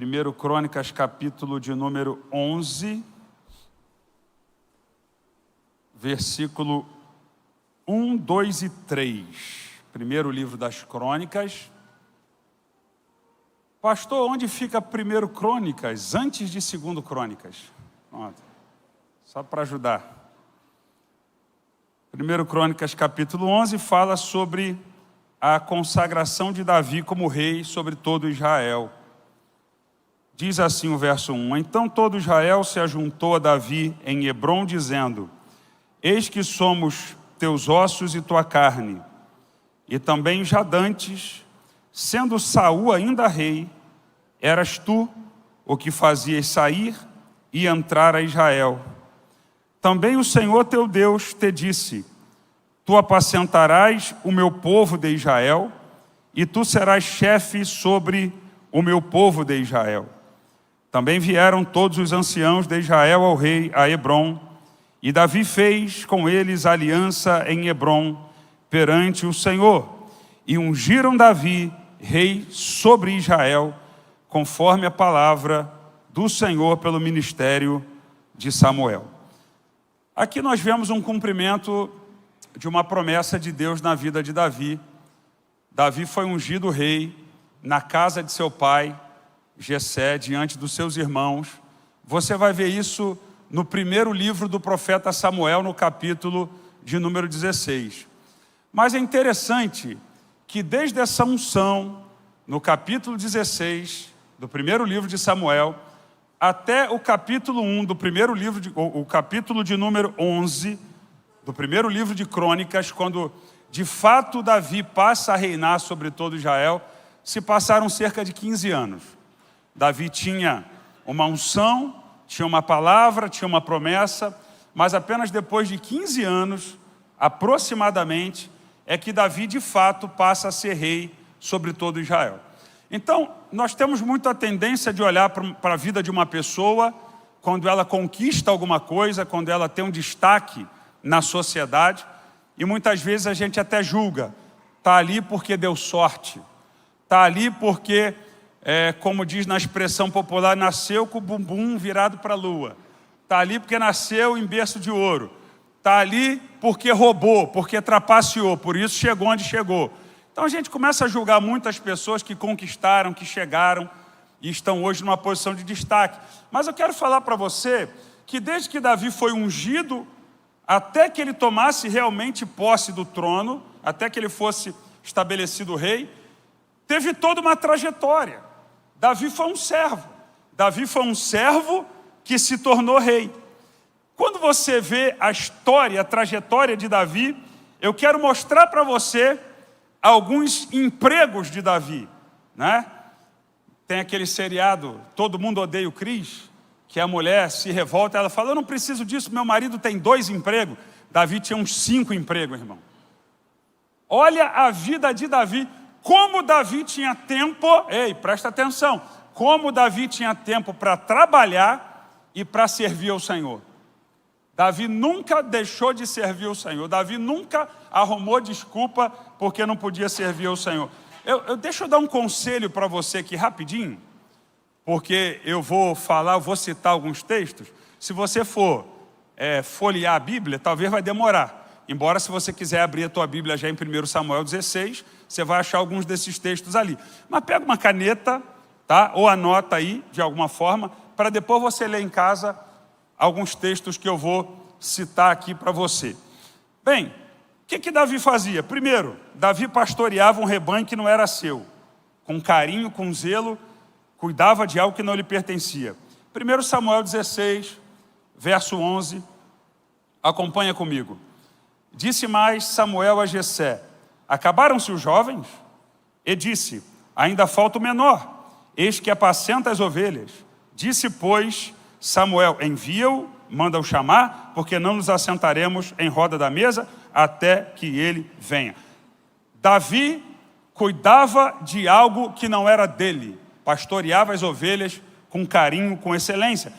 1 Crônicas, capítulo de número 11, versículo 1, 2 e 3. Primeiro livro das Crônicas. Pastor, onde fica 1 Crônicas, antes de 2 Crônicas? Pronto. Só para ajudar. 1 Crônicas, capítulo 11, fala sobre a consagração de Davi como rei sobre todo Israel. Diz assim o verso 1: Então todo Israel se ajuntou a Davi em Hebrom, dizendo: Eis que somos teus ossos e tua carne. E também já dantes, sendo Saul ainda rei, eras tu o que fazias sair e entrar a Israel. Também o Senhor teu Deus te disse: Tu apacentarás o meu povo de Israel, e tu serás chefe sobre o meu povo de Israel. Também vieram todos os anciãos de Israel ao rei a Hebrom, e Davi fez com eles aliança em Hebrom perante o Senhor, e ungiram Davi rei sobre Israel, conforme a palavra do Senhor pelo ministério de Samuel. Aqui nós vemos um cumprimento de uma promessa de Deus na vida de Davi. Davi foi ungido rei na casa de seu pai, Jessé, diante dos seus irmãos. Você vai ver isso no primeiro livro do profeta Samuel, no capítulo de número 16. Mas é interessante que desde essa unção, no capítulo 16, do primeiro livro de Samuel, até o capítulo 1 do primeiro livro, o capítulo de número 11, do primeiro livro de Crônicas, quando de fato Davi passa a reinar sobre todo Israel, se passaram cerca de 15 anos. Davi tinha uma unção, tinha uma palavra, tinha uma promessa, mas apenas depois de 15 anos, aproximadamente, é que Davi de fato passa a ser rei sobre todo Israel. Então, nós temos muita tendência de olhar para a vida de uma pessoa quando ela conquista alguma coisa, quando ela tem um destaque na sociedade, e muitas vezes a gente até julga, está ali porque deu sorte, está ali porque, como diz na expressão popular, nasceu com o bumbum virado para a lua, está ali porque nasceu em berço de ouro, está ali porque roubou, porque trapaceou, por isso chegou onde chegou. Então a gente começa a julgar muitas pessoas que conquistaram, que chegaram e estão hoje numa posição de destaque. Mas eu quero falar para você que desde que Davi foi ungido, até que ele tomasse realmente posse do trono, até que ele fosse estabelecido rei, teve toda uma trajetória. Davi foi um servo. Davi foi um servo que se tornou rei. Quando você vê a história, a trajetória de Davi, eu quero mostrar para você alguns empregos de Davi, né? Tem aquele seriado, Todo Mundo Odeia o Chris, que a mulher se revolta, ela fala: eu não preciso disso, meu marido tem 2 empregos. Davi tinha uns 5 empregos, irmão. Olha a vida de Davi, como Davi tinha tempo, presta atenção, como Davi tinha tempo para trabalhar e para servir ao Senhor. Davi nunca deixou de servir ao Senhor, Davi nunca arrumou desculpa porque não podia servir ao Senhor. Deixa eu dar um conselho para você aqui rapidinho, porque eu vou citar alguns textos. Se você for folhear a Bíblia, talvez vai demorar. Embora, se você quiser abrir a tua Bíblia já em 1 Samuel 16, você vai achar alguns desses textos ali. Mas pega uma caneta, tá? Ou anota aí, de alguma forma, para depois você ler em casa alguns textos que eu vou citar aqui para você. Bem, o que Davi fazia? Primeiro, Davi pastoreava um rebanho que não era seu. Com carinho, com zelo, cuidava de algo que não lhe pertencia. 1 Samuel 16, verso 11, acompanha comigo. Disse mais Samuel a Jessé: acabaram-se os jovens? E disse: ainda falta o menor, eis que apacenta as ovelhas. Disse, pois, Samuel: envia-o, manda-o chamar, porque não nos assentaremos em roda da mesa até que ele venha. Davi cuidava de algo que não era dele, pastoreava as ovelhas com carinho, com excelência.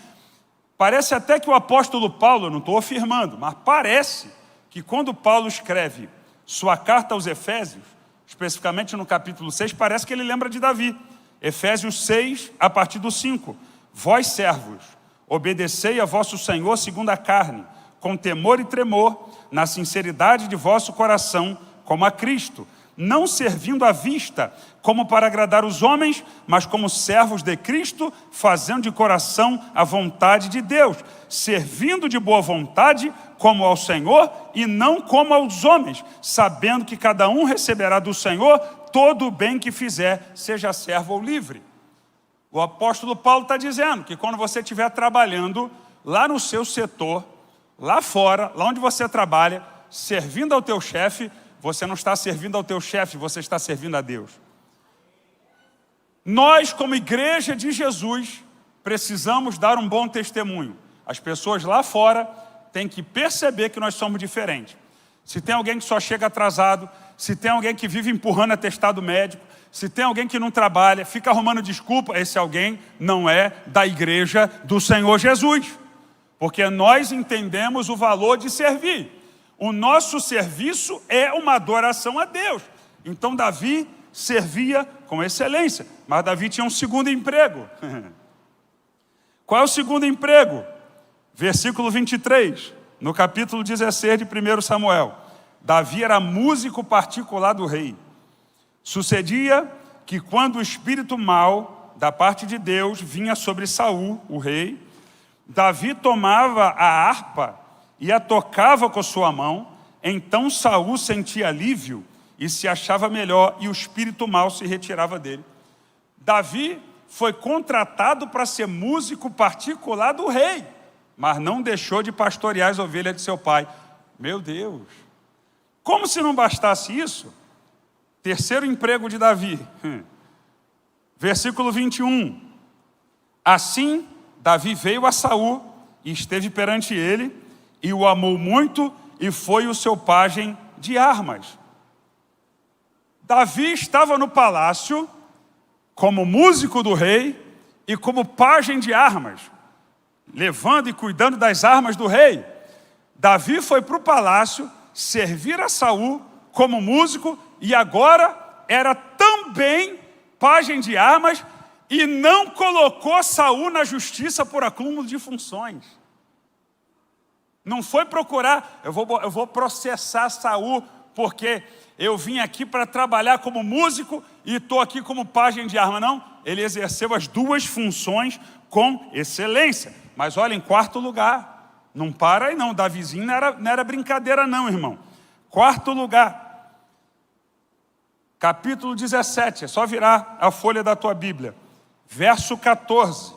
Parece até que o apóstolo Paulo, não estou afirmando, mas parece que quando Paulo escreve sua carta aos Efésios, especificamente no capítulo 6, parece que ele lembra de Davi. Efésios 6, a partir do 5. Vós, servos, obedecei a vosso Senhor segundo a carne, com temor e tremor, na sinceridade de vosso coração, como a Cristo, não servindo à vista, como para agradar os homens, mas como servos de Cristo, fazendo de coração a vontade de Deus, servindo de boa vontade, como ao Senhor, e não como aos homens, sabendo que cada um receberá do Senhor todo o bem que fizer, seja servo ou livre. O apóstolo Paulo está dizendo que quando você estiver trabalhando lá no seu setor, lá fora, lá onde você trabalha, servindo ao teu chefe, você não está servindo ao teu chefe, você está servindo a Deus. Nós, como igreja de Jesus, precisamos dar um bom testemunho. As pessoas lá fora têm que perceber que nós somos diferentes. Se tem alguém que só chega atrasado, se tem alguém que vive empurrando atestado médico, se tem alguém que não trabalha, fica arrumando desculpa, esse alguém não é da igreja do Senhor Jesus. Porque nós entendemos o valor de servir. O nosso serviço é uma adoração a Deus. Então Davi servia com excelência, mas Davi tinha um segundo emprego. Qual é o segundo emprego? Versículo 23, no capítulo 16 de 1 Samuel. Davi era músico particular do rei. Sucedia que quando o espírito mau da parte de Deus vinha sobre Saul, o rei, Davi tomava a harpa e a tocava com sua mão, então Saul sentia alívio e se achava melhor, e o espírito mau se retirava dele. Davi foi contratado para ser músico particular do rei, mas não deixou de pastorear as ovelhas de seu pai. Meu Deus! Como se não bastasse isso, terceiro emprego de Davi, versículo 21. Assim, Davi veio a Saul e esteve perante ele, e o amou muito, e foi o seu pajem de armas. Davi estava no palácio, como músico do rei, e como pajem de armas, levando e cuidando das armas do rei. Davi foi para o palácio, servir a Saul como músico, e agora era também pajem de armas, e não colocou Saul na justiça por acúmulo de funções. Não foi procurar, eu vou processar Saul, porque eu vim aqui para trabalhar como músico e estou aqui como pajem de arma. Não, ele exerceu as duas funções com excelência. Mas olha, em quarto lugar, não para aí não, Davizinho não era brincadeira não, irmão. Quarto lugar, capítulo 17, é só virar a folha da tua Bíblia. Verso 14.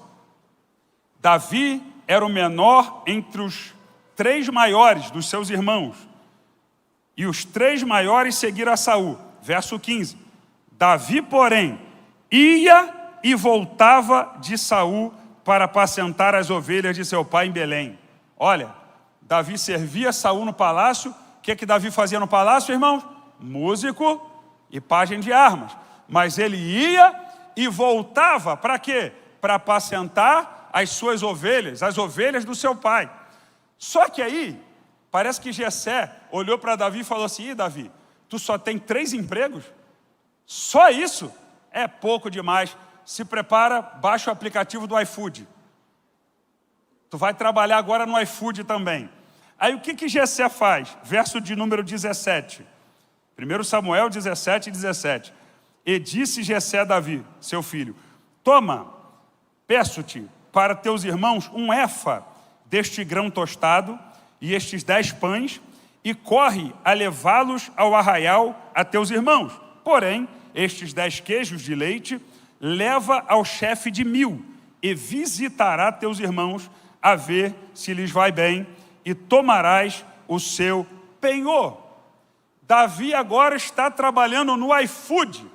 Davi era o menor entre os 3 maiores dos seus irmãos, e os 3 maiores seguiram a Saul. Verso 15. Davi, porém, ia e voltava de Saul para apacentar as ovelhas de seu pai em Belém. Olha, Davi servia Saul no palácio. O que Davi fazia no palácio, irmãos? Músico e pajem de armas. Mas ele ia e voltava para quê? Para apacentar as suas ovelhas, as ovelhas do seu pai. Só que aí, parece que Jessé olhou para Davi e falou assim: Davi, tu só tem 3 empregos? Só isso? É pouco demais. Se prepara, baixa o aplicativo do iFood. Tu vai trabalhar agora no iFood também. Aí o que Jessé faz? Verso de número 17. 1 Samuel 17, 17. E disse Jessé a Davi, seu filho: toma, peço-te, para teus irmãos 1 efa deste grão tostado e estes 10 pães, e corre a levá-los ao arraial a teus irmãos. Porém, estes 10 queijos de leite leva ao chefe de 1000, e visitará teus irmãos a ver se lhes vai bem, e tomarás o seu penhor. Davi agora está trabalhando no iFood.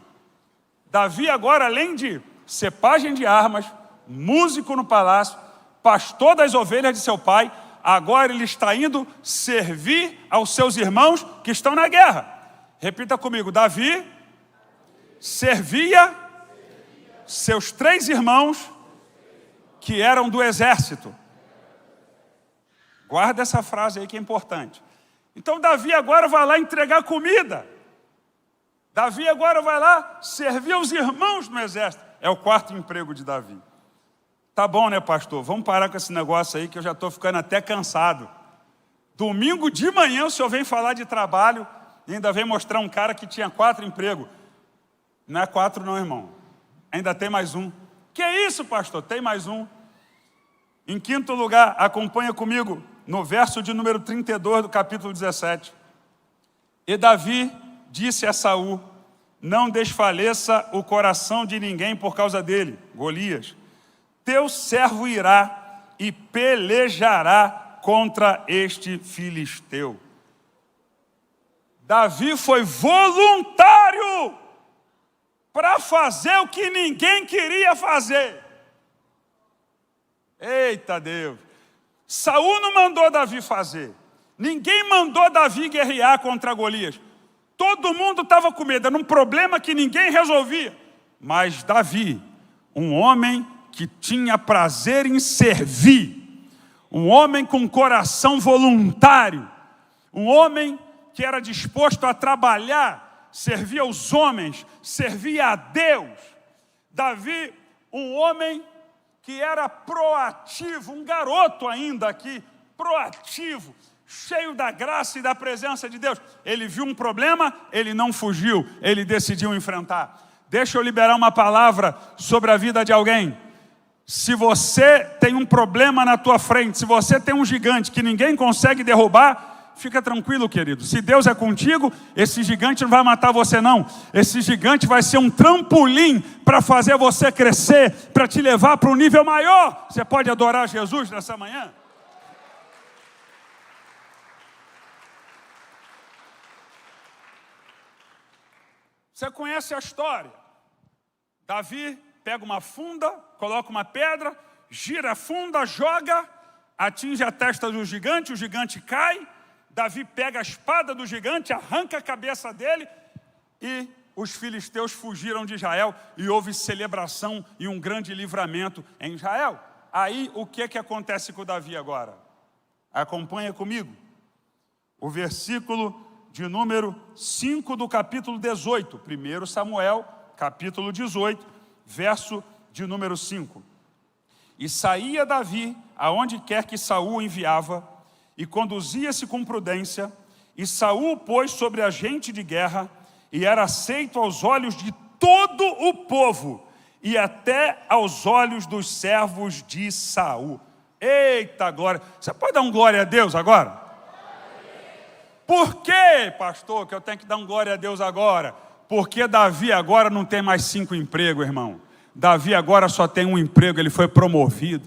Davi agora, além de ser pajem de armas, músico no palácio, pastor das ovelhas de seu pai, agora ele está indo servir aos seus irmãos que estão na guerra. Repita comigo: Davi servia seus 3 irmãos que eram do exército. Guarda essa frase aí que é importante. Então Davi agora vai lá entregar comida. Davi agora vai lá servir os irmãos no exército. É o quarto emprego de Davi. Tá bom, né, pastor? Vamos parar com esse negócio aí que eu já estou ficando até cansado. Domingo de manhã o senhor vem falar de trabalho e ainda vem mostrar um cara que tinha 4 empregos. Não é 4 não, irmão. Ainda tem mais um. Que isso, pastor? Tem mais um. Em quinto lugar, acompanha comigo no verso de número 32 do capítulo 17. E Davi disse a Saul: não desfaleça o coração de ninguém por causa dele, Golias. Teu servo irá e pelejará contra este filisteu. Davi foi voluntário para fazer o que ninguém queria fazer. Eita Deus! Saul não mandou Davi fazer. Ninguém mandou Davi guerrear contra Golias. Todo mundo estava com medo, era um problema que ninguém resolvia. Mas Davi, um homem que tinha prazer em servir, um homem com coração voluntário, um homem que era disposto a trabalhar, servia aos homens, servia a Deus. Davi, um homem que era proativo, um garoto ainda aqui, proativo, cheio da graça e da presença de Deus. Ele viu um problema, ele não fugiu, ele decidiu enfrentar. Deixa eu liberar uma palavra sobre a vida de alguém. Se você tem um problema na tua frente, se você tem um gigante que ninguém consegue derrubar, fica tranquilo, querido. Se Deus é contigo, esse gigante não vai matar você não. Esse gigante vai ser um trampolim para fazer você crescer, para te levar para um nível maior. Você pode adorar Jesus nessa manhã? Você conhece a história. Davi pega uma funda, coloca uma pedra, gira a funda, joga, atinge a testa do gigante, o gigante cai. Davi pega a espada do gigante, arranca a cabeça dele e os filisteus fugiram de Israel e houve celebração e um grande livramento em Israel. Aí o que acontece com Davi agora? Acompanha comigo. O versículo de número 5 do capítulo 18, 1 Samuel, capítulo 18, verso de número 5. E saía Davi aonde quer que Saul o enviava, e conduzia-se com prudência, e Saul o pôs sobre a gente de guerra, e era aceito aos olhos de todo o povo, e até aos olhos dos servos de Saul. Eita glória! Você pode dar um glória a Deus agora? Por que, pastor, que eu tenho que dar um glória a Deus agora? Porque Davi agora não tem mais 5 empregos, irmão. Davi agora só tem um emprego, ele foi promovido.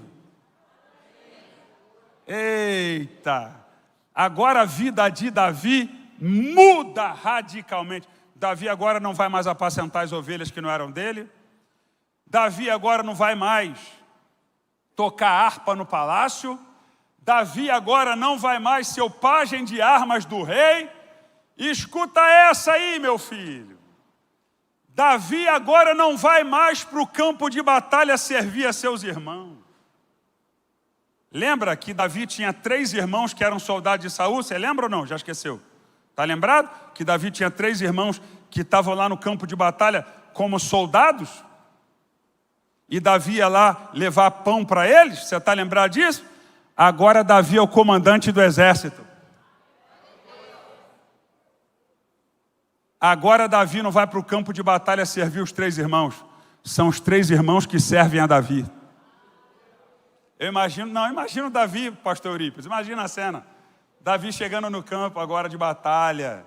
Eita! Agora a vida de Davi muda radicalmente. Davi agora não vai mais apacentar as ovelhas que não eram dele. Davi agora não vai mais tocar harpa no palácio. Davi agora não vai mais ser o pajem de armas do rei. Escuta essa aí, meu filho. Davi agora não vai mais para o campo de batalha servir a seus irmãos. Lembra que Davi tinha 3 irmãos que eram soldados de Saul? Você lembra ou não? Já esqueceu? Está lembrado? Que Davi tinha 3 irmãos que estavam lá no campo de batalha como soldados? E Davi ia lá levar pão para eles? Você está lembrado disso? Agora Davi é o comandante do exército. Agora Davi não vai para o campo de batalha servir os 3 irmãos. São os 3 irmãos que servem a Davi. Eu imagino Davi, pastor Eurípides, imagina a cena. Davi chegando no campo agora de batalha.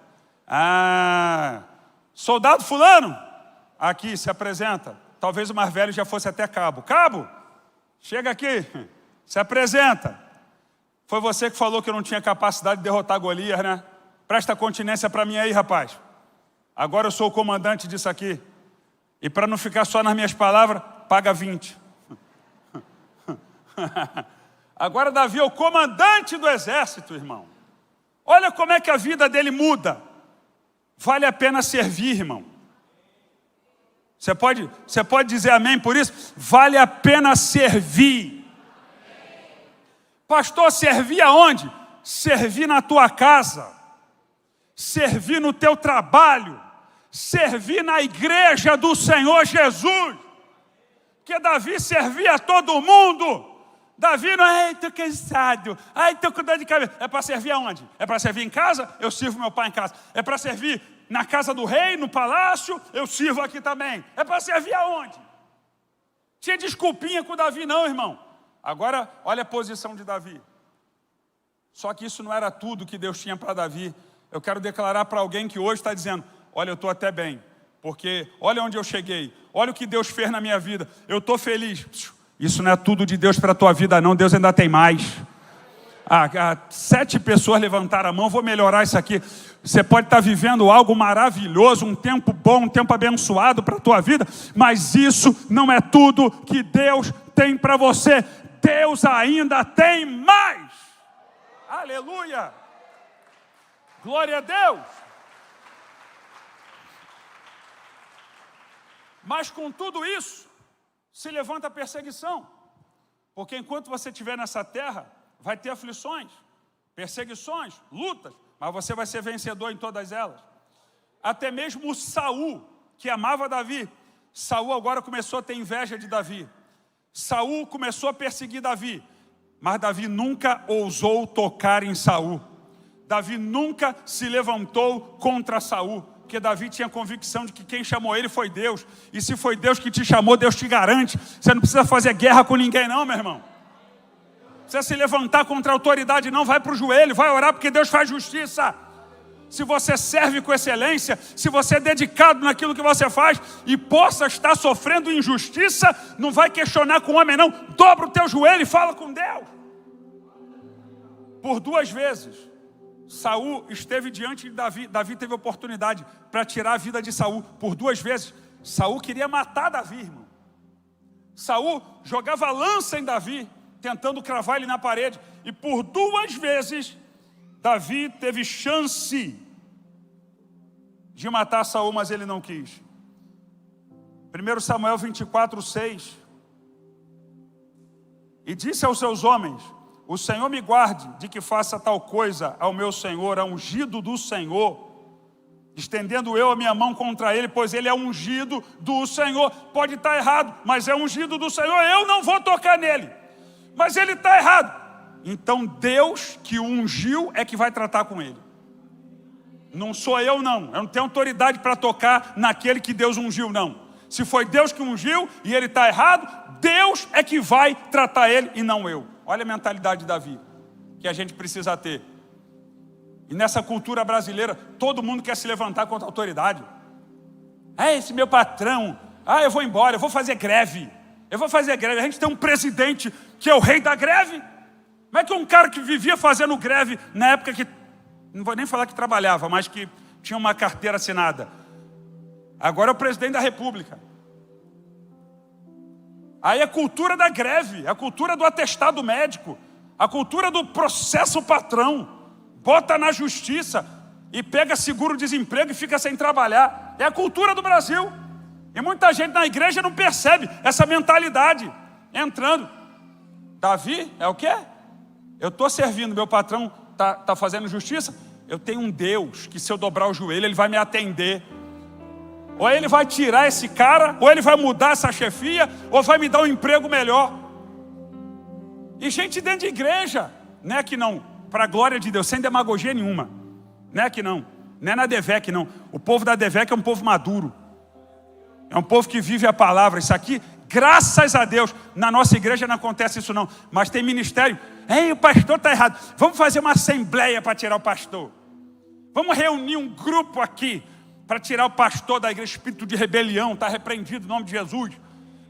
Soldado fulano, aqui se apresenta. Talvez o mais velho já fosse até cabo. Cabo, chega aqui, se apresenta. Foi você que falou que eu não tinha capacidade de derrotar Golias, né? Presta continência para mim aí, rapaz. Agora eu sou o comandante disso aqui. E para não ficar só nas minhas palavras, paga 20. Agora Davi é o comandante do exército, irmão. Olha como é que a vida dele muda. Vale a pena servir, irmão. Você pode dizer amém por isso? Vale a pena servir. Pastor, servir aonde? Servir na tua casa. Servir no teu trabalho. Servir na igreja do Senhor Jesus. Porque Davi servia a todo mundo. Davi não é, estou cansado, estou com dor de cabeça. É para servir aonde? É para servir em casa? Eu sirvo meu pai em casa. É para servir na casa do rei, no palácio? Eu sirvo aqui também. É para servir aonde? Tinha desculpinha com Davi não, irmão. Agora, olha a posição de Davi. Só que isso não era tudo que Deus tinha para Davi. Eu quero declarar para alguém que hoje está dizendo, olha, eu estou até bem, porque olha onde eu cheguei, olha o que Deus fez na minha vida, eu estou feliz. Isso não é tudo de Deus para a tua vida não, Deus ainda tem mais. 7 pessoas levantaram a mão, vou melhorar isso aqui. Você pode estar vivendo algo maravilhoso, um tempo bom, um tempo abençoado para a tua vida, mas isso não é tudo que Deus tem para você. Deus ainda tem mais. Aleluia! Glória a Deus! Mas com tudo isso, se levanta a perseguição. Porque enquanto você estiver nessa terra, vai ter aflições, perseguições, lutas, mas você vai ser vencedor em todas elas. Até mesmo Saul, que amava Davi, Saul agora começou a ter inveja de Davi. Saul começou a perseguir Davi, mas Davi nunca ousou tocar em Saul. Davi nunca se levantou contra Saul, porque Davi tinha convicção de que quem chamou ele foi Deus. E se foi Deus que te chamou, Deus te garante. Você não precisa fazer guerra com ninguém não, meu irmão. Não precisa se levantar contra a autoridade não, vai para o joelho, vai orar, porque Deus faz justiça. Se você serve com excelência, se você é dedicado naquilo que você faz e possa estar sofrendo injustiça, não vai questionar com o homem não, dobra o teu joelho e fala com Deus. Por 2 vezes, Saul esteve diante de Davi, Davi teve oportunidade para tirar a vida de Saul. Por 2 vezes, Saul queria matar Davi, irmão. Saul jogava lança em Davi, tentando cravar ele na parede. E por 2 vezes, Davi teve chance de matar Saul, mas ele não quis. 1 Samuel 24:6. E disse aos seus homens, o Senhor me guarde de que faça tal coisa ao meu Senhor, a ungido do Senhor, estendendo eu a minha mão contra ele, pois ele é ungido do Senhor. Pode estar errado, mas é ungido do Senhor, eu não vou tocar nele. Mas ele está errado. Então Deus que o ungiu é que vai tratar com ele. Não sou eu não tenho autoridade para tocar naquele que Deus ungiu não. Se foi Deus que ungiu e ele está errado, Deus é que vai tratar ele e não eu. Olha a mentalidade de Davi, que a gente precisa ter. E nessa cultura brasileira, todo mundo quer se levantar contra a autoridade. Esse meu patrão, eu vou embora, eu vou fazer greve. A gente tem um presidente que é o rei da greve. Como é que um cara que vivia fazendo greve na época que, não vou nem falar que trabalhava, mas que tinha uma carteira assinada, agora é o presidente da república. Aí a cultura da greve, a cultura do atestado médico, a cultura do processo patrão, bota na justiça e pega seguro-desemprego e fica sem trabalhar. É a cultura do Brasil. E muita gente na igreja não percebe essa mentalidade entrando. Davi é o quê? Eu estou servindo, meu patrão está fazendo justiça. Eu tenho um Deus que se eu dobrar o joelho, ele vai me atender. Ou ele vai tirar esse cara, ou ele vai mudar essa chefia, ou vai me dar um emprego melhor. E gente dentro de igreja, não é que não, para a glória de Deus, sem demagogia nenhuma. Não é que não é na DEVEC não. O povo da DEVEC é um povo maduro. É um povo que vive a palavra. Isso aqui, graças a Deus, na nossa igreja não acontece isso não. Mas tem ministério. O pastor está errado. Vamos fazer uma assembleia para tirar o pastor. Vamos reunir um grupo aqui para tirar o pastor da igreja. Espírito de rebelião está repreendido em nome de Jesus.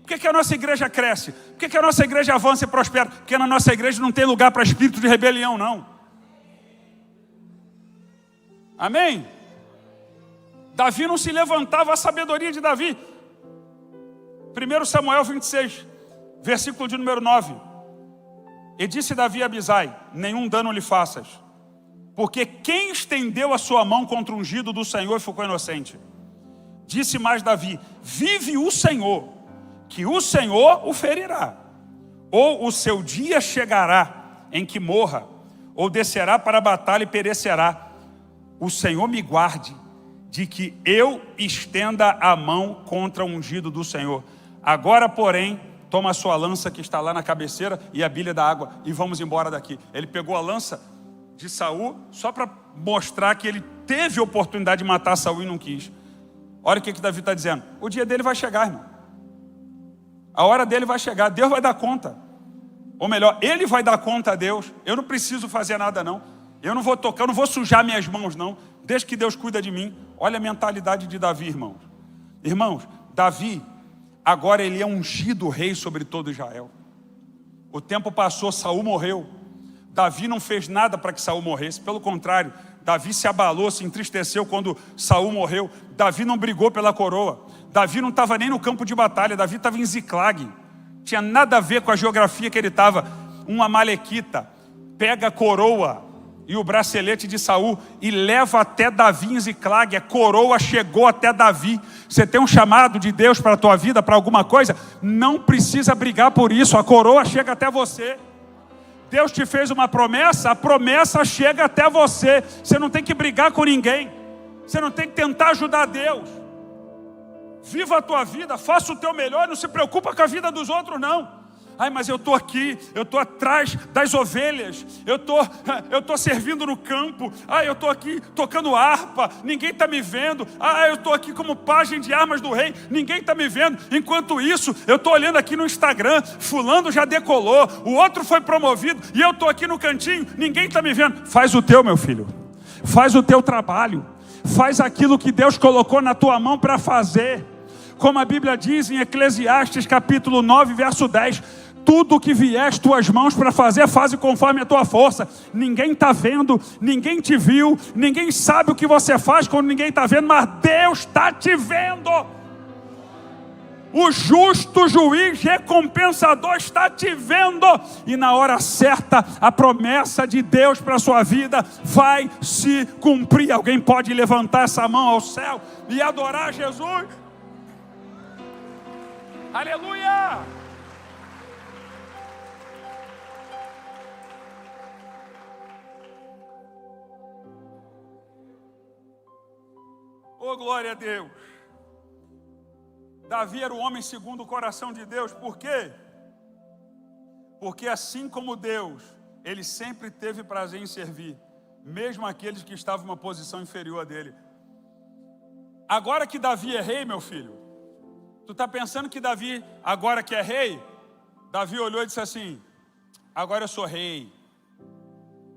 Por que a nossa igreja cresce? Por que a nossa igreja avança e prospera? Porque na nossa igreja não tem lugar para espírito de rebelião não. Amém? Davi não se levantava, a sabedoria de Davi. 1 Samuel 26, versículo de número 9. E disse Davi a Abisai, nenhum dano lhe faças, porque quem estendeu a sua mão contra o ungido do Senhor ficou inocente. Disse mais Davi, vive o Senhor, que o Senhor o ferirá, ou o seu dia chegará em que morra, ou descerá para a batalha e perecerá. O Senhor me guarde de que eu estenda a mão contra o ungido do Senhor. Agora, porém, toma a sua lança que está lá na cabeceira e a bilha da água e vamos embora daqui. Ele pegou a lança de Saul só para mostrar que ele teve a oportunidade de matar Saul e não quis. Olha o que Davi está dizendo. O dia dele vai chegar, irmão. A hora dele vai chegar. Deus vai dar conta. Ou melhor, ele vai dar conta a Deus. Eu não preciso fazer nada não. Eu não vou tocar, eu não vou sujar minhas mãos não. Desde que Deus cuida de mim. Olha a mentalidade de Davi, irmãos. Irmãos, Davi, agora ele é ungido rei sobre todo Israel. O tempo passou, Saul morreu. Davi não fez nada para que Saul morresse. Pelo contrário, Davi se abalou, se entristeceu quando Saul morreu. Davi não brigou pela coroa. Davi não estava nem no campo de batalha. Davi estava em Ziclag. Tinha nada a ver com a geografia que ele estava. Um amalequita pega a coroa e o bracelete de Saul e leva até Davi em Ziclag. A coroa chegou até Davi. Você tem um chamado de Deus para a tua vida, para alguma coisa? Não precisa brigar por isso. A coroa chega até você. Deus te fez uma promessa, a promessa chega até você. Você não tem que brigar com ninguém. Você não tem que tentar ajudar Deus. Viva a tua vida, faça o teu melhor, não se preocupa com a vida dos outros não. Ai, mas eu estou aqui, eu estou atrás das ovelhas, eu estou servindo no campo, eu estou aqui tocando harpa, ninguém está me vendo, eu estou aqui como pajem de armas do rei, ninguém está me vendo. Enquanto isso, eu estou olhando aqui no Instagram, fulano já decolou, o outro foi promovido, e eu estou aqui no cantinho, ninguém está me vendo. Faz o teu, meu filho, faz o teu trabalho, faz aquilo que Deus colocou na tua mão para fazer. Como a Bíblia diz em Eclesiastes capítulo 9, verso 10, tudo que vier às tuas mãos para fazer, faze conforme a tua força. Ninguém está vendo, ninguém te viu, ninguém sabe o que você faz quando ninguém está vendo, mas Deus está te vendo. O justo juiz recompensador está te vendo. E na hora certa, a promessa de Deus para a sua vida vai se cumprir. Alguém pode levantar essa mão ao céu e adorar Jesus? Aleluia! Oh, glória a Deus! Davi era o homem segundo o coração de Deus. Por quê? Porque assim como Deus, ele sempre teve prazer em servir, mesmo aqueles que estavam em uma posição inferior a dele. Agora que Davi é rei, meu filho, tu está pensando que Davi, agora que é rei, Davi olhou e disse assim, agora eu sou rei,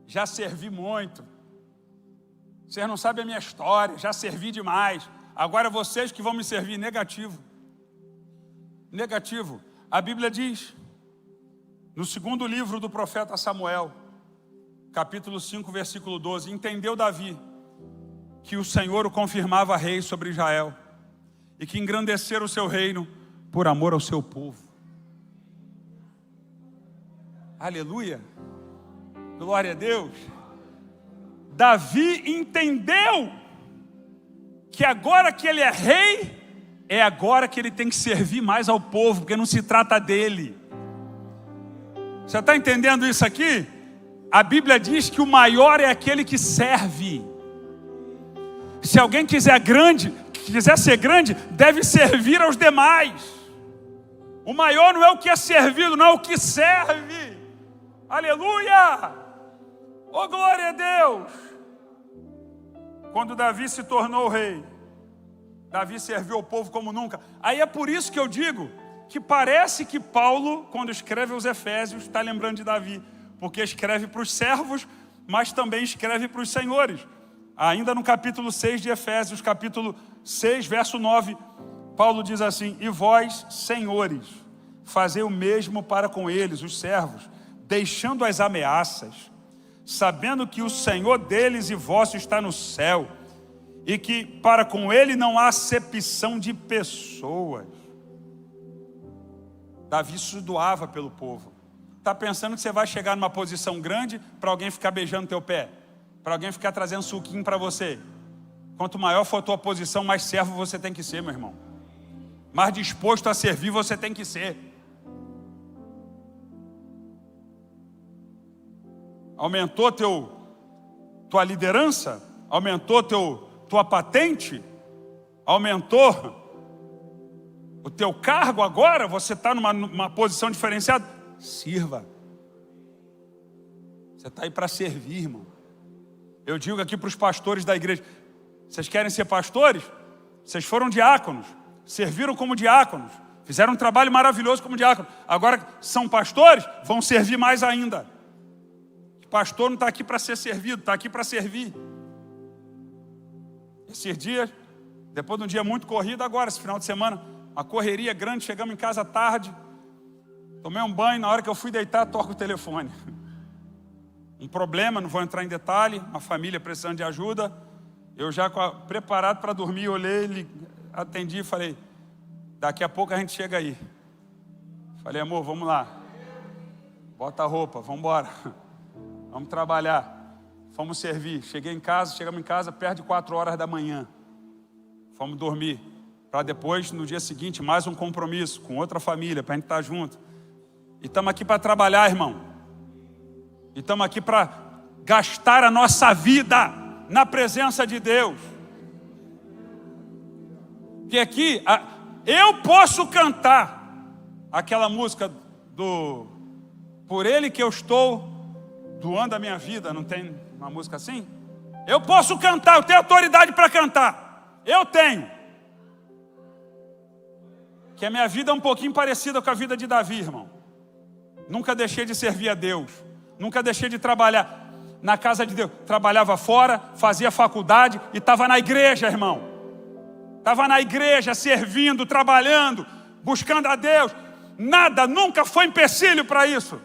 já servi muito, vocês não sabem a minha história, já servi demais, agora vocês que vão me servir. Negativo. Negativo. A Bíblia diz, no segundo livro do profeta Samuel, capítulo 5, versículo 12, entendeu Davi que o Senhor o confirmava rei sobre Israel, e que engrandeceram o seu reino por amor ao seu povo. Aleluia, glória a Deus. Davi entendeu que agora que ele é rei, é agora que ele tem que servir mais ao povo, porque não se trata dele. Você está entendendo isso aqui? A Bíblia diz que o maior é aquele que serve. Se alguém quiser ser grande, deve servir aos demais. O maior não é o que é servido, não é o que serve. Aleluia! Oh, glória a Deus! Quando Davi se tornou rei, Davi serviu ao povo como nunca. Aí é por isso que eu digo que parece que Paulo, quando escreve aos Efésios, está lembrando de Davi, porque escreve para os servos, mas também escreve para os senhores. Ainda no capítulo 6 de Efésios, capítulo 6, verso 9, Paulo diz assim, e vós, senhores, fazei o mesmo para com eles, os servos, deixando as ameaças, sabendo que o Senhor deles e vosso está no céu, e que para com ele não há acepção de pessoas. Davi se doava pelo povo. Está pensando que você vai chegar numa posição grande para alguém ficar beijando teu pé? Para alguém ficar trazendo suquinho para você? Quanto maior for a tua posição, mais servo você tem que ser, meu irmão. Mais disposto a servir você tem que ser. Aumentou tua liderança? Aumentou tua patente? Aumentou o teu cargo agora, você está numa posição diferenciada, sirva. Você está aí para servir, irmão. Eu digo aqui para os pastores da igreja, vocês querem ser pastores? Vocês foram diáconos, serviram como diáconos, fizeram um trabalho maravilhoso como diácono. Agora são pastores, vão servir mais ainda. O pastor não está aqui para ser servido, está aqui para servir. Esses dias, depois de um dia muito corrido, agora, esse final de semana, uma correria grande, chegamos em casa tarde, tomei um banho, na hora que eu fui deitar, toco o telefone. Um problema, não vou entrar em detalhe, uma família precisando de ajuda. Eu já preparado para dormir, olhei, atendi e falei, daqui a pouco a gente chega aí. Falei, amor, vamos lá. Bota a roupa, vamos embora. Vamos trabalhar. Fomos servir. Chegamos em casa perto de 4 horas da manhã. Fomos dormir. Para depois, no dia seguinte, mais um compromisso com outra família, para a gente estar junto. E estamos aqui para trabalhar, irmão. E estamos aqui para gastar a nossa vida na presença de Deus. Que aqui, eu posso cantar aquela música do Por Ele que eu estou doando a minha vida, não tem uma música assim? Eu posso cantar, eu tenho autoridade para cantar. Eu tenho. Que a minha vida é um pouquinho parecida com a vida de Davi, irmão. Nunca deixei de servir a Deus. Nunca deixei de trabalhar na casa de Deus. Trabalhava fora, fazia faculdade e estava na igreja, irmão. Estava na igreja, servindo, trabalhando, buscando a Deus. Nada, nunca foi empecilho para isso.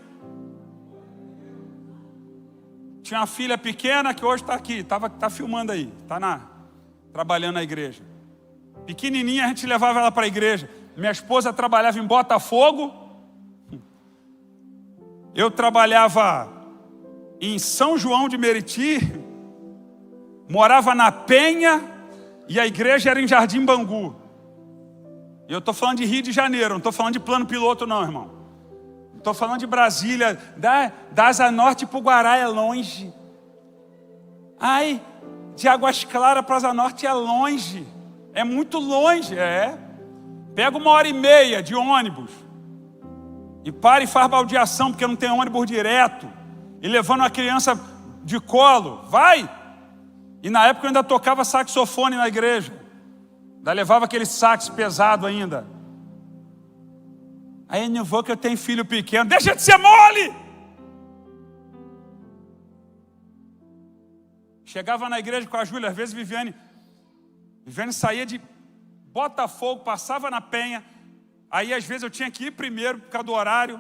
Tinha uma filha pequena que hoje está aqui, está filmando aí, trabalhando na igreja. Pequenininha, a gente levava ela para a igreja. Minha esposa trabalhava em Botafogo. Eu trabalhava em São João de Meriti, morava na Penha e a igreja era em Jardim Bangu. E eu estou falando de Rio de Janeiro, não estou falando de plano piloto não, irmão. Estou falando de Brasília, da Asa Norte para o Guará é longe. Ai, de Águas Claras para Asa Norte é longe, é muito longe, Pega 1h30 de ônibus. E para e faz baldeação, porque não tem ônibus direto. E levando uma criança de colo. Vai! E na época eu ainda tocava saxofone na igreja. Ainda levava aquele sax pesado ainda. Aí não vou que eu tenho filho pequeno. Deixa de ser mole! Chegava na igreja com a Júlia. Às vezes Viviane saía de Botafogo, passava na Penha. Aí às vezes eu tinha que ir primeiro por causa do horário.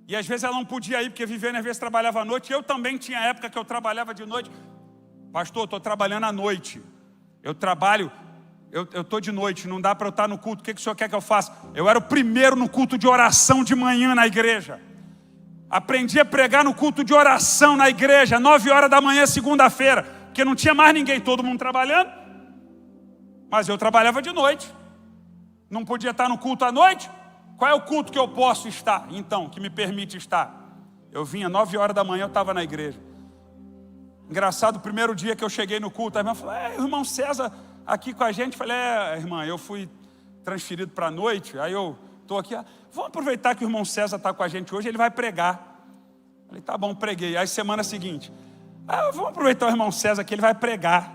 E às vezes ela não podia ir, porque Viviane às vezes trabalhava à noite. Eu também tinha época que eu trabalhava de noite. Pastor, estou trabalhando à noite. Eu trabalho, eu estou de noite, não dá para eu estar no culto. O que o senhor quer que eu faça? Eu era o primeiro no culto de oração de manhã na igreja. Aprendi a pregar no culto de oração na igreja, 9 horas da manhã, segunda-feira. Porque não tinha mais ninguém, todo mundo trabalhando. Mas eu trabalhava de noite. Não podia estar no culto à noite? Qual é o culto que eu posso estar, então, que me permite estar? Eu vinha 9 horas da manhã, eu estava na igreja. Engraçado, o primeiro dia que eu cheguei no culto, a irmã falou, o irmão César aqui com a gente. Falei, irmã, eu fui transferido para a noite, aí eu estou aqui, vamos aproveitar que o irmão César está com a gente hoje, ele vai pregar. Falei, tá bom, preguei. Aí semana seguinte, vamos aproveitar o irmão César que ele vai pregar.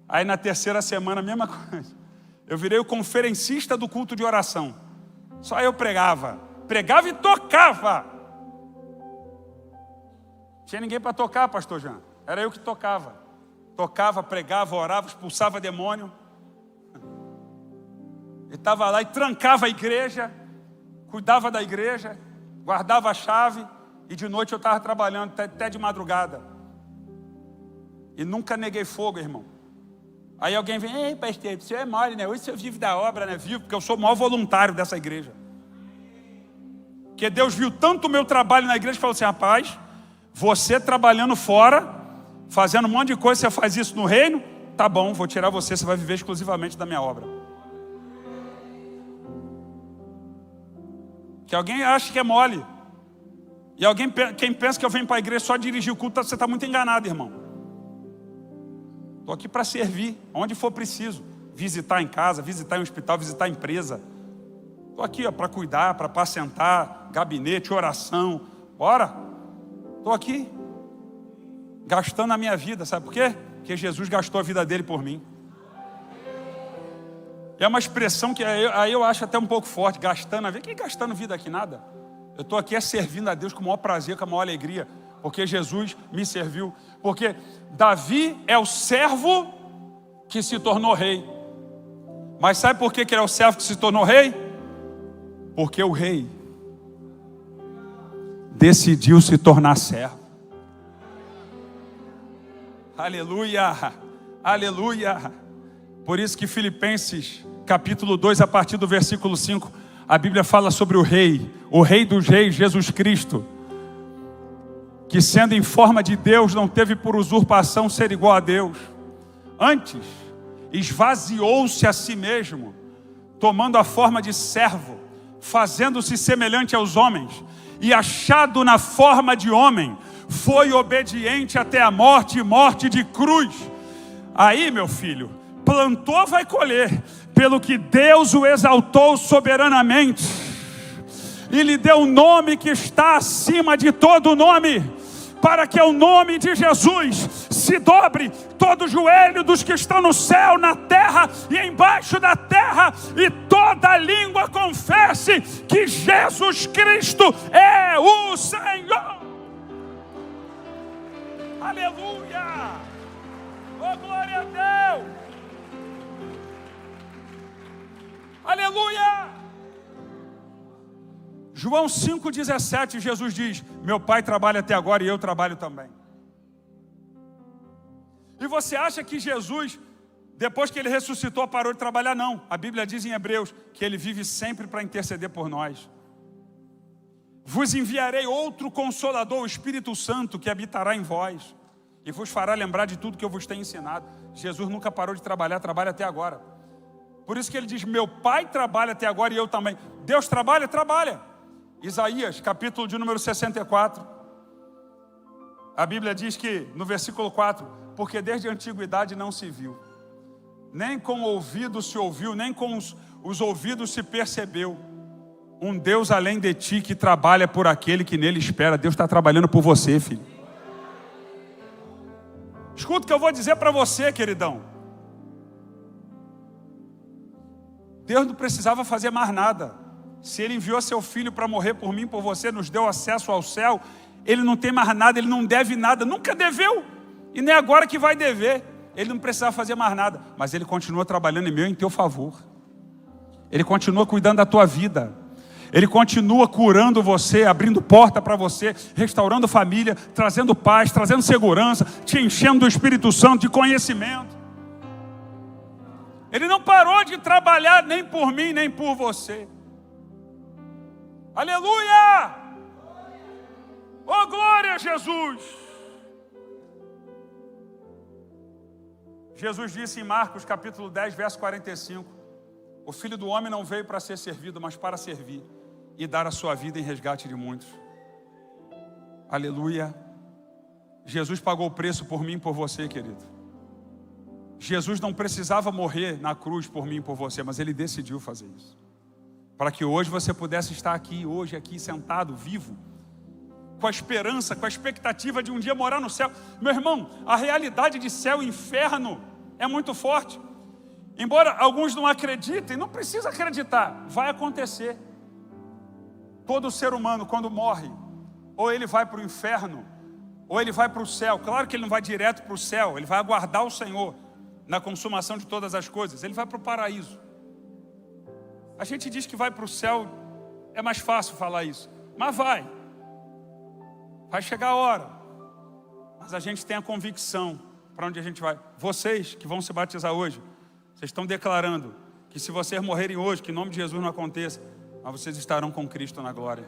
Aí na terceira semana, a mesma coisa. Eu virei o conferencista do culto de oração. Só eu pregava e tocava. Tinha ninguém para tocar, pastor Jean. Era eu que tocava. Tocava, pregava, orava, expulsava demônio. E estava lá e trancava a igreja, cuidava da igreja, guardava a chave. E de noite eu estava trabalhando até de madrugada. E nunca neguei fogo, irmão. Aí alguém vem, ei pastor, o senhor é mole, né? Hoje o senhor vive da obra, né? Vivo, porque eu sou o maior voluntário dessa igreja. Porque Deus viu tanto o meu trabalho na igreja e falou assim, rapaz, você trabalhando fora, fazendo um monte de coisa, você faz isso no reino, tá bom, vou tirar você vai viver exclusivamente da minha obra. Que alguém acha que é mole. E quem pensa que eu venho para a igreja só dirigir o culto, você está muito enganado, irmão. Estou aqui para servir, onde for preciso. Visitar em casa, visitar em hospital, visitar em empresa. Estou aqui para cuidar, para apacentar, gabinete, oração. Bora. Estou aqui. Gastando a minha vida. Sabe por quê? Porque Jesus gastou a vida dele por mim. É uma expressão que aí eu acho até um pouco forte. Gastando a vida. Quem gastando vida aqui? Nada. Eu estou aqui servindo a Deus com o maior prazer, com a maior alegria. Porque Jesus me serviu. Porque Davi é o servo que se tornou rei. Mas sabe por que ele é o servo que se tornou rei? Porque o rei decidiu se tornar servo. Aleluia, aleluia. Por isso que Filipenses capítulo 2, a partir do versículo 5, a Bíblia fala sobre o rei dos reis, Jesus Cristo, que sendo em forma de Deus, não teve por usurpação ser igual a Deus. Antes, esvaziou-se a si mesmo, tomando a forma de servo, fazendo-se semelhante aos homens, e achado na forma de homem, foi obediente até a morte, e morte de cruz. Aí, meu filho, plantou, vai colher, pelo que Deus o exaltou soberanamente, e lhe deu um nome que está acima de todo nome, para que ao nome de Jesus se dobre todo o joelho dos que estão no céu, na terra e embaixo da terra, e toda língua confesse que Jesus Cristo é o Senhor. Aleluia! Oh, glória a Deus! Aleluia! João 5,17, Jesus diz: meu pai trabalha até agora e eu trabalho também. E você acha que Jesus, depois que ele ressuscitou, parou de trabalhar? Não. A Bíblia diz em Hebreus que ele vive sempre para interceder por nós. Vos enviarei outro Consolador, o Espírito Santo, que habitará em vós, e vos fará lembrar de tudo que eu vos tenho ensinado. Jesus nunca parou de trabalhar, trabalha até agora. Por isso que ele diz: meu pai trabalha até agora e eu também. Deus trabalha? Trabalha. Isaías, capítulo de número 64. A Bíblia diz que, no versículo 4, porque desde a antiguidade não se viu, nem com o ouvido se ouviu, nem com os ouvidos se percebeu, um Deus além de ti que trabalha por aquele que nele espera. Deus está trabalhando por você, filho. Escuta o que eu vou dizer para você, queridão. Deus não precisava fazer mais nada. Se Ele enviou seu Filho para morrer por mim, por você, nos deu acesso ao céu, Ele não tem mais nada, Ele não deve nada, nunca deveu, e nem agora que vai dever. Ele não precisava fazer mais nada, mas Ele continua trabalhando em meu e em teu favor. Ele continua cuidando da tua vida. Ele continua curando você, abrindo porta para você, restaurando família, trazendo paz, trazendo segurança, te enchendo do Espírito Santo, de conhecimento. Ele não parou de trabalhar nem por mim, nem por você. Aleluia! Oh, glória a Jesus! Jesus disse em Marcos capítulo 10, verso 45, o Filho do Homem não veio para ser servido, mas para servir e dar a sua vida em resgate de muitos. Aleluia! Jesus pagou o preço por mim e por você, querido. Jesus não precisava morrer na cruz por mim e por você, mas Ele decidiu fazer isso, para que hoje você pudesse estar aqui, hoje aqui sentado, vivo, com a esperança, com a expectativa de um dia morar no céu. Meu irmão, a realidade de céu e inferno é muito forte. Embora alguns não acreditem, não precisa acreditar, vai acontecer. Todo ser humano, quando morre, ou ele vai para o inferno, ou ele vai para o céu. Claro que ele não vai direto para o céu, ele vai aguardar o Senhor na consumação de todas as coisas. Ele vai para o paraíso. A gente diz que vai para o céu, é mais fácil falar isso, mas vai chegar a hora, mas a gente tem a convicção para onde a gente vai. Vocês que vão se batizar hoje, vocês estão declarando que se vocês morrerem hoje, que em nome de Jesus não aconteça, mas vocês estarão com Cristo na glória.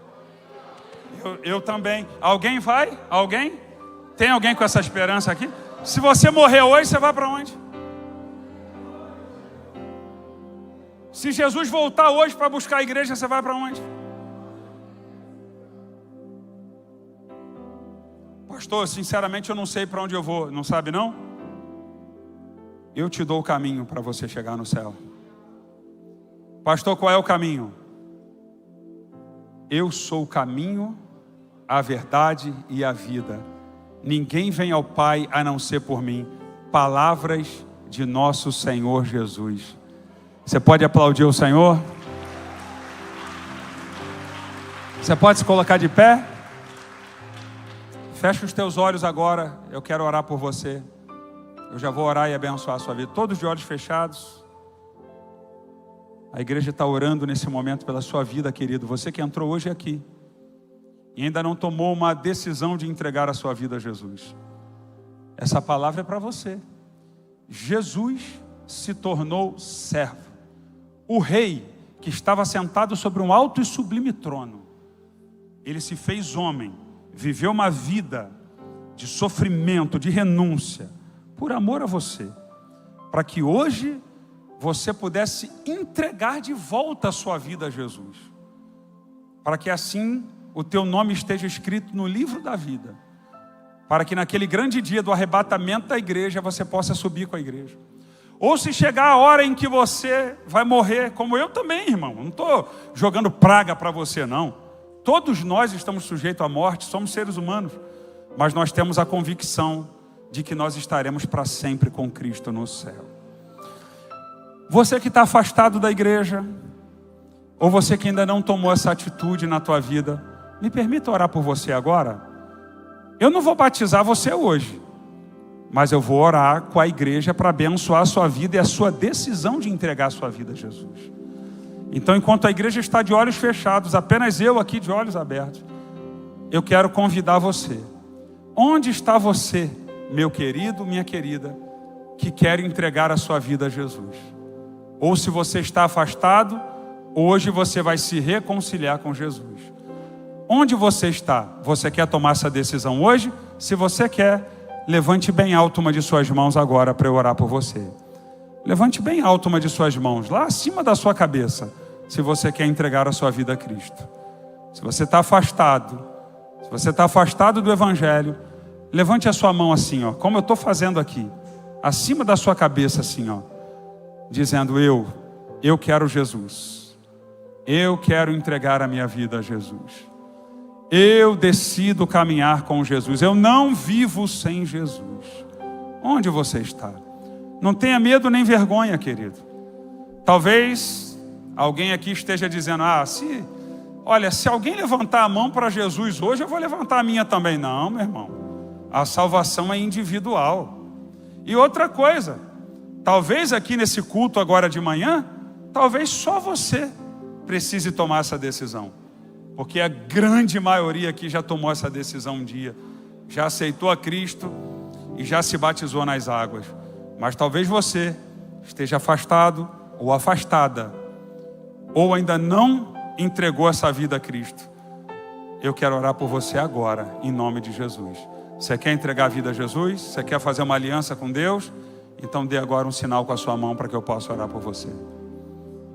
Eu também. Alguém vai? Alguém? Tem alguém com essa esperança aqui? Se você morrer hoje, você vai para onde? Se Jesus voltar hoje para buscar a igreja, você vai para onde? Pastor, sinceramente eu não sei para onde eu vou. Não sabe não? Eu te dou o caminho para você chegar no céu. Pastor, qual é o caminho? eu sou o caminho, a verdade e a vida. Ninguém vem ao Pai a não ser por mim. Palavras de nosso Senhor Jesus. Você pode aplaudir o Senhor? Você pode se colocar de pé? Fecha os teus olhos agora, eu quero orar por você. Eu já vou orar e abençoar a sua vida. Todos de olhos fechados. A igreja está orando nesse momento pela sua vida, querido. Você que entrou hoje aqui e ainda não tomou uma decisão de entregar a sua vida a Jesus. Essa palavra é para você. Jesus se tornou servo. O rei que estava sentado sobre um alto e sublime trono, ele se fez homem, viveu uma vida de sofrimento, de renúncia, por amor a você, para que hoje você pudesse entregar de volta a sua vida a Jesus, para que assim o teu nome esteja escrito no livro da vida, para que naquele grande dia do arrebatamento da igreja você possa subir com a igreja. Ou se chegar a hora em que você vai morrer, como eu também, irmão, não estou jogando praga para você não. Todos nós estamos sujeitos à morte, somos seres humanos, mas nós temos a convicção de que nós estaremos para sempre com Cristo no céu. Você que está afastado da igreja, ou você que ainda não tomou essa atitude na tua vida, me permita orar por você agora? Eu não vou batizar você hoje, mas eu vou orar com a igreja para abençoar a sua vida e a sua decisão de entregar a sua vida a Jesus. Então, enquanto a igreja está de olhos fechados, apenas eu aqui de olhos abertos, eu quero convidar você. Onde está você, meu querido, minha querida, que quer entregar a sua vida a Jesus? Ou se você está afastado, hoje você vai se reconciliar com Jesus. Onde você está? Você quer tomar essa decisão hoje? Se você quer, levante bem alto uma de suas mãos agora para eu orar por você. Levante bem alto uma de suas mãos, lá acima da sua cabeça, se você quer entregar a sua vida a Cristo. Se você está afastado, se você está afastado do Evangelho, levante a sua mão assim, ó, como eu estou fazendo aqui, acima da sua cabeça assim, ó, dizendo: eu quero Jesus. Eu quero entregar a minha vida a Jesus. Eu decido caminhar com Jesus. Eu não vivo sem Jesus. Onde você está? Não tenha medo nem vergonha, querido. Talvez alguém aqui esteja dizendo: se alguém levantar a mão para Jesus hoje, eu vou levantar a minha também. Não, meu irmão. A salvação é individual. E outra coisa, talvez aqui nesse culto agora de manhã, talvez só você precise tomar essa decisão. Porque a grande maioria aqui já tomou essa decisão um dia, já aceitou a Cristo e já se batizou nas águas. Mas talvez você esteja afastado ou afastada, ou ainda não entregou essa vida a Cristo. Eu quero orar por você agora, em nome de Jesus. Você quer entregar a vida a Jesus? Você quer fazer uma aliança com Deus? Então dê agora um sinal com a sua mão para que eu possa orar por você.